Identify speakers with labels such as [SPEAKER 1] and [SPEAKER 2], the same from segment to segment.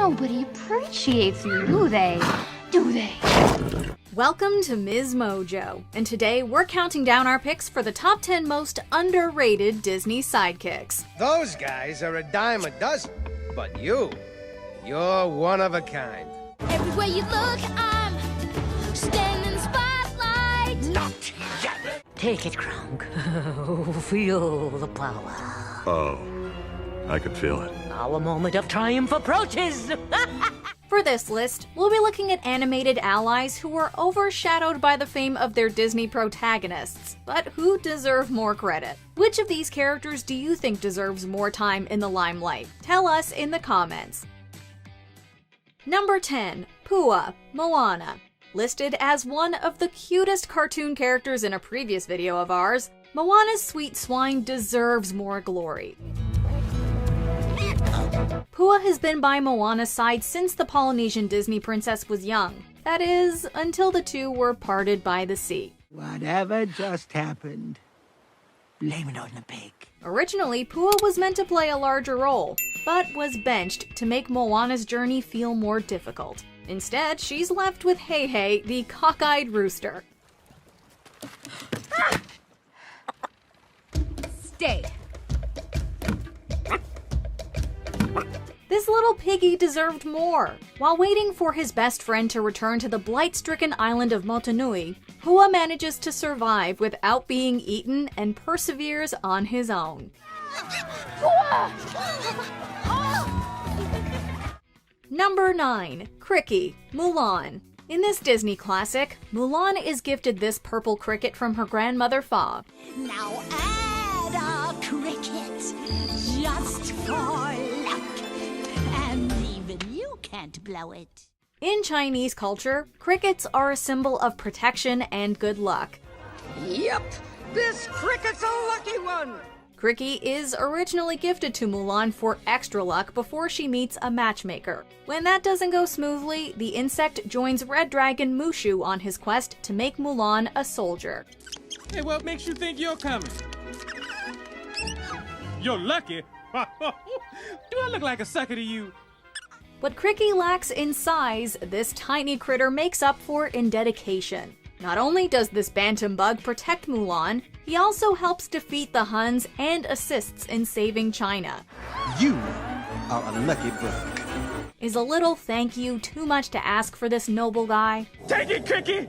[SPEAKER 1] Nobody appreciates you, do they? Do they?
[SPEAKER 2] Welcome to Ms. Mojo, and today we're counting down our picks for the top 10 most underrated Disney sidekicks.
[SPEAKER 3] Those guys are a dime a dozen, but you're one of a kind.
[SPEAKER 4] Everywhere you look, I'm standing spotlight.
[SPEAKER 3] Not yet.
[SPEAKER 5] Take it, Cronk. Feel the power.
[SPEAKER 6] Oh, I could feel it.
[SPEAKER 5] Now a moment of triumph approaches.
[SPEAKER 2] For this list, we'll be looking at animated allies who were overshadowed by the fame of their Disney protagonists, but who deserve more credit. Which of these characters do you think deserves more time in the limelight? Tell us in the comments. Number 10. Pua, Moana. Listed as one of the cutest cartoon characters in a previous video of ours, Moana's sweet swine deserves more glory. Pua has been by Moana's side since the Polynesian Disney princess was young. That is, until the two were parted by the sea.
[SPEAKER 7] Whatever just happened, blame it on the pig.
[SPEAKER 2] Originally, Pua was meant to play a larger role, but was benched to make Moana's journey feel more difficult. Instead, she's left with Hei, the cockeyed rooster.
[SPEAKER 1] Stay.
[SPEAKER 2] This little piggy deserved more. While waiting for his best friend to return to the blight-stricken island of Motunui, Pua manages to survive without being eaten and perseveres on his own. Number 9. Cricky, Mulan. In this Disney classic, Mulan is gifted this purple cricket from her grandmother Fa.
[SPEAKER 4] Now add a cricket just for luck. And even you can't blow it.
[SPEAKER 2] In Chinese culture, crickets are a symbol of protection and good luck.
[SPEAKER 7] Yep, this cricket's a lucky one.
[SPEAKER 2] Cricky is originally gifted to Mulan for extra luck before she meets a matchmaker. When that doesn't go smoothly, the insect joins Red Dragon Mushu on his quest to make Mulan a soldier.
[SPEAKER 8] Hey, what makes you think you're coming? You're lucky? Do I look like a sucker to you?
[SPEAKER 2] What Cricky lacks in size, this tiny critter makes up for in dedication. Not only does this bantam bug protect Mulan, he also helps defeat the Huns and assists in saving China.
[SPEAKER 9] You are a lucky bug.
[SPEAKER 2] Is a little thank you too much to ask for this noble guy?
[SPEAKER 8] Take it, Cricky!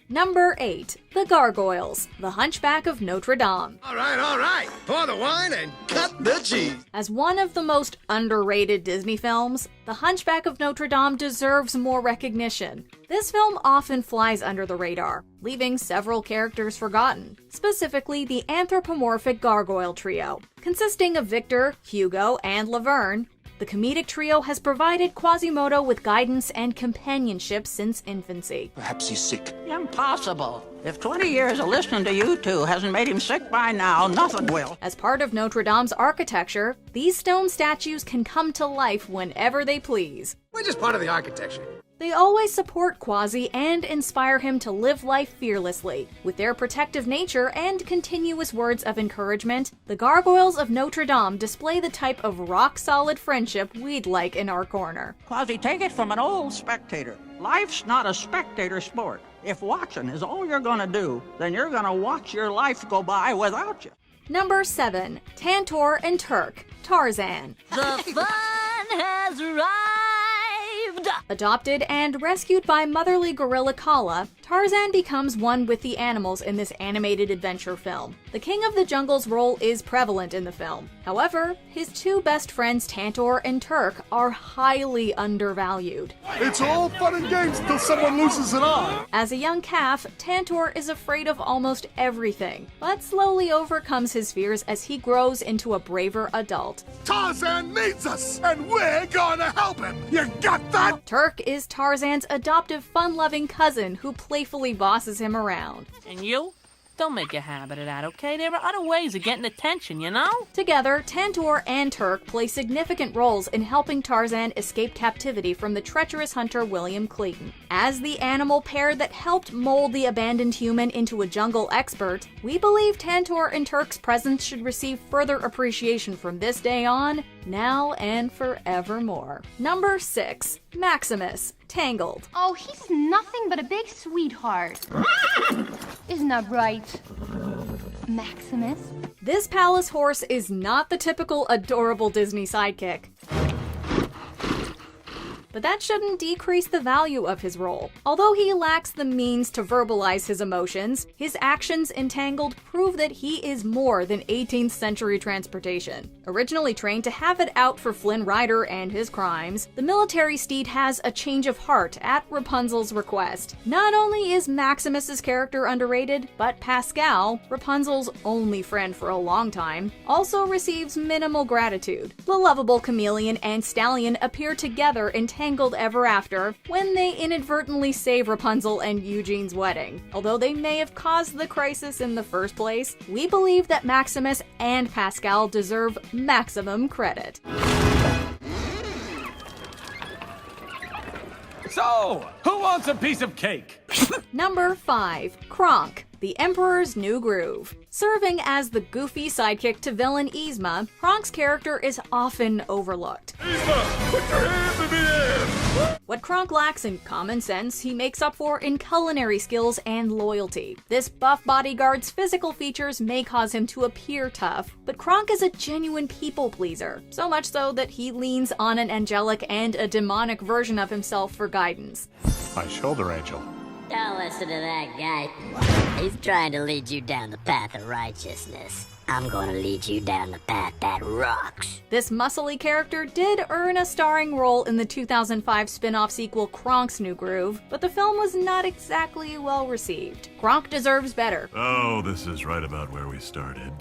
[SPEAKER 2] Number 8. The Gargoyles, the Hunchback of Notre Dame.
[SPEAKER 3] All right. Pour the wine and cut the cheese.
[SPEAKER 2] As one of the most underrated Disney films, The Hunchback of Notre Dame deserves more recognition. This film often flies under the radar, leaving several characters forgotten, specifically the anthropomorphic gargoyle trio. Consisting of Victor, Hugo, and Laverne, the comedic trio has provided Quasimodo with guidance and companionship since infancy.
[SPEAKER 9] Perhaps he's sick.
[SPEAKER 10] Impossible. If 20 years of listening to you two hasn't made him sick by now, nothing will.
[SPEAKER 2] As part of Notre Dame's architecture, these stone statues can come to life whenever they please.
[SPEAKER 3] We're just part of the architecture.
[SPEAKER 2] They always support Quasi and inspire him to live life fearlessly. With their protective nature and continuous words of encouragement, the Gargoyles of Notre Dame display the type of rock-solid friendship we'd like in our corner.
[SPEAKER 10] Quasi, take it from an old spectator. Life's not a spectator sport. If watching is all you're gonna do, then you're gonna watch your life go by without you.
[SPEAKER 2] Number 7. Tantor and Turk, Tarzan.
[SPEAKER 5] The fun has arrived.
[SPEAKER 2] Adopted and rescued by motherly gorilla Kala, Tarzan becomes one with the animals in this animated adventure film. The King of the Jungle's role is prevalent in the film. However, his two best friends Tantor and Turk are highly undervalued.
[SPEAKER 6] It's all fun and games until someone loses an eye.
[SPEAKER 2] As a young calf, Tantor is afraid of almost everything, but slowly overcomes his fears as he grows into a braver adult.
[SPEAKER 6] Tarzan needs us, and we're gonna help him. You got that?
[SPEAKER 2] Turk is Tarzan's adoptive, fun-loving cousin who playfully bosses him around.
[SPEAKER 10] And you?
[SPEAKER 5] Don't make a habit of that, okay? There are other ways of getting attention, you know?
[SPEAKER 2] Together, Tantor and Turk play significant roles in helping Tarzan escape captivity from the treacherous hunter William Clayton. As the animal pair that helped mold the abandoned human into a jungle expert, we believe Tantor and Turk's presence should receive further appreciation from this day on, now and forevermore. Number 6. Maximus, Tangled.
[SPEAKER 1] Oh, he's nothing but a big sweetheart. Isn't that right, Maximus?
[SPEAKER 2] This palace horse is not the typical adorable Disney sidekick. But that shouldn't decrease the value of his role. Although he lacks the means to verbalize his emotions, his actions in Tangled prove that he is more than 18th century transportation. Originally trained to have it out for Flynn Rider and his crimes, the military steed has a change of heart at Rapunzel's request. Not only is Maximus's character underrated, but Pascal, Rapunzel's only friend for a long time, also receives minimal gratitude. The lovable chameleon and stallion appear together in Tangled Ever After when they inadvertently save Rapunzel and Eugene's wedding. Although they may have caused the crisis in the first place, we believe that Maximus and Pascal deserve maximum credit.
[SPEAKER 8] So, who wants a piece of cake?
[SPEAKER 2] Number 5. Cronk, the Emperor's New Groove. Serving as the goofy sidekick to villain Yzma, Kronk's character is often overlooked.
[SPEAKER 6] Yzma, put your hands in the air!
[SPEAKER 2] What Cronk lacks in common sense, he makes up for in culinary skills and loyalty. This buff bodyguard's physical features may cause him to appear tough, but Cronk is a genuine people pleaser, so much so that he leans on an angelic and a demonic version of himself for guidance.
[SPEAKER 6] My shoulder angel.
[SPEAKER 11] Don't listen to that guy. He's trying to lead you down the path of righteousness. I'm gonna lead you down the path that rocks.
[SPEAKER 2] This muscly character did earn a starring role in the 2005 spin-off sequel Kronk's New Groove, but the film was not exactly well received. Cronk deserves better.
[SPEAKER 6] Oh, this is right about where we started.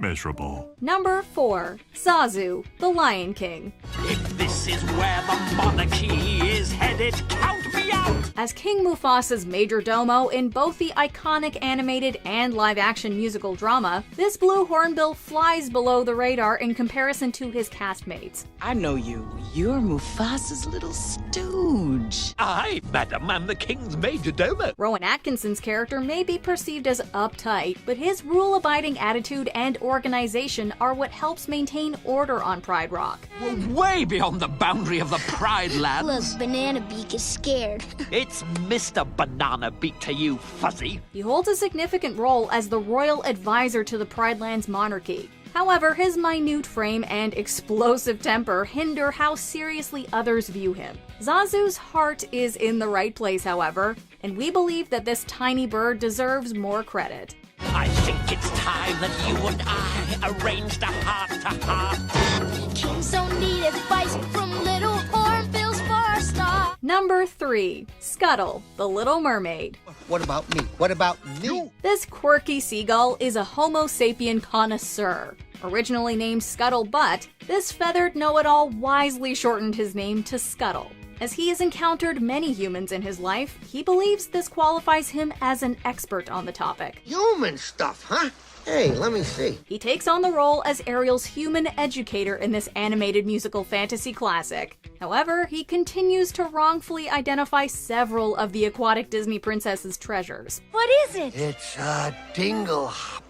[SPEAKER 6] Miserable.
[SPEAKER 2] Number 4. Zazu, the Lion King.
[SPEAKER 12] If this is where the monarchy is headed, count me out!
[SPEAKER 2] As King Mufasa's major domo in both the iconic animated and live-action musical drama, this blue hornbill flies below the radar in comparison to his castmates.
[SPEAKER 13] I know you. You're Mufasa's little stooge.
[SPEAKER 12] I, madam, am the king's major domo.
[SPEAKER 2] Rowan Atkinson's character may be perceived as uptight, but his rule-abiding attitude and organization are what helps maintain order on Pride Rock.
[SPEAKER 12] We're way beyond the boundary of the Pride Lands.
[SPEAKER 14] Look, Banana Beak is scared.
[SPEAKER 12] It's Mr. Banana Beak to you, fuzzy.
[SPEAKER 2] He holds a significant role as the royal advisor to the Pride Lands monarchy. However, his minute frame and explosive temper hinder how seriously others view him. Zazu's heart is in the right place, however, and we believe that this tiny bird deserves more credit.
[SPEAKER 12] I think it's time that you and I arranged a heart-to-heart.
[SPEAKER 14] Kings don't need advice from little hornbills for a star.
[SPEAKER 2] Number 3. Scuttle, the Little Mermaid.
[SPEAKER 9] What about me? What about me?
[SPEAKER 2] This quirky seagull is a Homo sapien connoisseur. Originally named Scuttlebutt, this feathered know-it-all wisely shortened his name to Scuttle. As he has encountered many humans in his life, he believes this qualifies him as an expert on the topic.
[SPEAKER 3] Human stuff, huh? Hey, let me see.
[SPEAKER 2] He takes on the role as Ariel's human educator in this animated musical fantasy classic. However, he continues to wrongfully identify several of the aquatic Disney princess's treasures.
[SPEAKER 14] What is it?
[SPEAKER 3] It's a dingle hopper.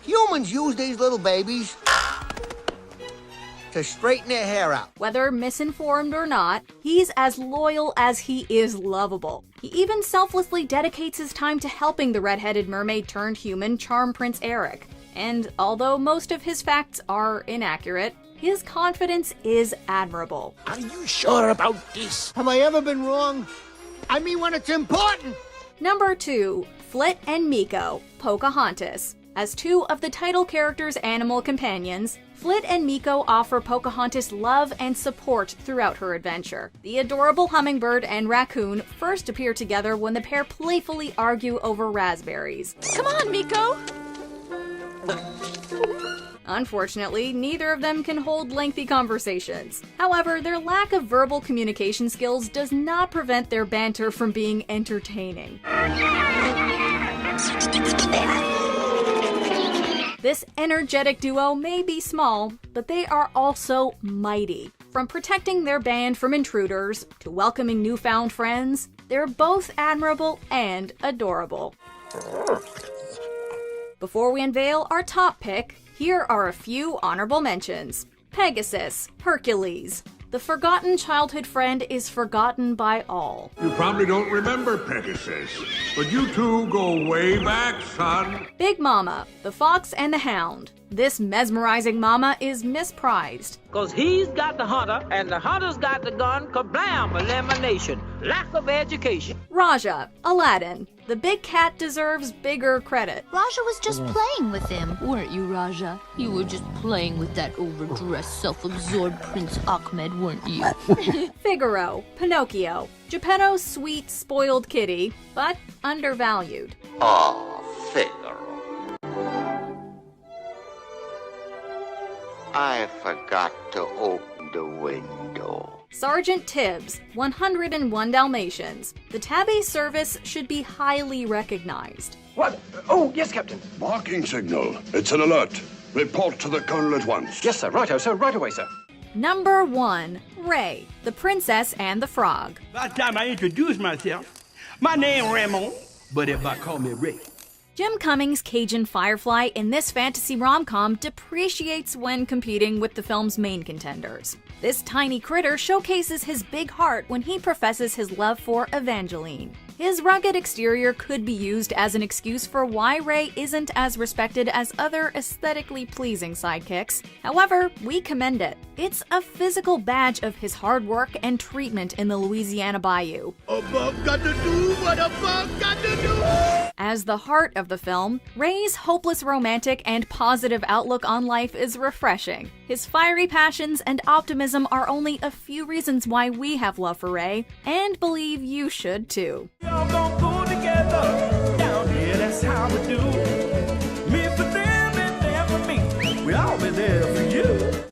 [SPEAKER 3] Humans use these little babies to straighten their hair out.
[SPEAKER 2] Whether misinformed or not, he's as loyal as he is lovable. He even selflessly dedicates his time to helping the red-headed mermaid-turned-human charm Prince Eric. And although most of his facts are inaccurate, his confidence is admirable.
[SPEAKER 3] Are you sure about this? Have I ever been wrong? I mean when it's important.
[SPEAKER 2] Number 2. Fritt and Mikko, Pocahontas. As two of the title character's animal companions, Fritt and Mikko offer Pocahontas love and support throughout her adventure. The adorable hummingbird and raccoon first appear together when the pair playfully argue over raspberries.
[SPEAKER 14] Come on, Mikko!
[SPEAKER 2] Unfortunately, neither of them can hold lengthy conversations. However, their lack of verbal communication skills does not prevent their banter from being entertaining. This energetic duo may be small, but they are also mighty. From protecting their band from intruders to welcoming newfound friends, they're both admirable and adorable. Before we unveil our top pick, here are a few honorable mentions. Pegasus, Hercules. The forgotten childhood friend is forgotten by all.
[SPEAKER 6] You probably don't remember Pegasus, but you two go way back, son.
[SPEAKER 2] Big Mama, the Fox and the Hound. This mesmerizing mama is misprized.
[SPEAKER 15] Cause he's got the hunter, and the hunter's got the gun, kablam, elimination, lack of education.
[SPEAKER 2] Raja, Aladdin. The big cat deserves bigger credit.
[SPEAKER 14] Raja was just playing with him, weren't you, Raja? You were just playing with that overdressed, self-absorbed Prince Ahmed, weren't you?
[SPEAKER 2] Figaro, Pinocchio. Geppetto's sweet, spoiled kitty, but undervalued.
[SPEAKER 3] Oh, Figaro. I forgot to open the window.
[SPEAKER 2] Sergeant Tibbs, 101 Dalmatians. The tabby service should be highly recognized.
[SPEAKER 16] What? Oh, yes, Captain.
[SPEAKER 6] Marking signal. It's an alert. Report to the colonel at once.
[SPEAKER 16] Yes, sir. Righto, sir. Right away, sir.
[SPEAKER 2] Number 1, Ray, the Princess and the Frog.
[SPEAKER 17] By the time I introduce myself, my name Ramon, but if I call me Ray.
[SPEAKER 2] Jim Cummings' Cajun Firefly in this fantasy rom-com depreciates when competing with the film's main contenders. This tiny critter showcases his big heart when he professes his love for Evangeline. His rugged exterior could be used as an excuse for why Ray isn't as respected as other aesthetically pleasing sidekicks. However, we commend it. It's a physical badge of his hard work and treatment in the Louisiana Bayou.
[SPEAKER 6] Above got to do what above got to do.
[SPEAKER 2] As the heart of the film, Ray's hopeless romantic and positive outlook on life is refreshing. His fiery passions and optimism are only a few reasons why we have love for Ray, and believe you should too.
[SPEAKER 17] Y'all gon' pull together down here, that's how we do. Me for them and them for me. We all be there for you.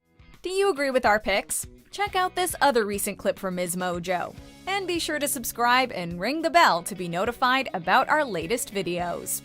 [SPEAKER 2] Do you agree with our picks? Check out this other recent clip from Ms. Mojo. And be sure to subscribe and ring the bell to be notified about our latest videos.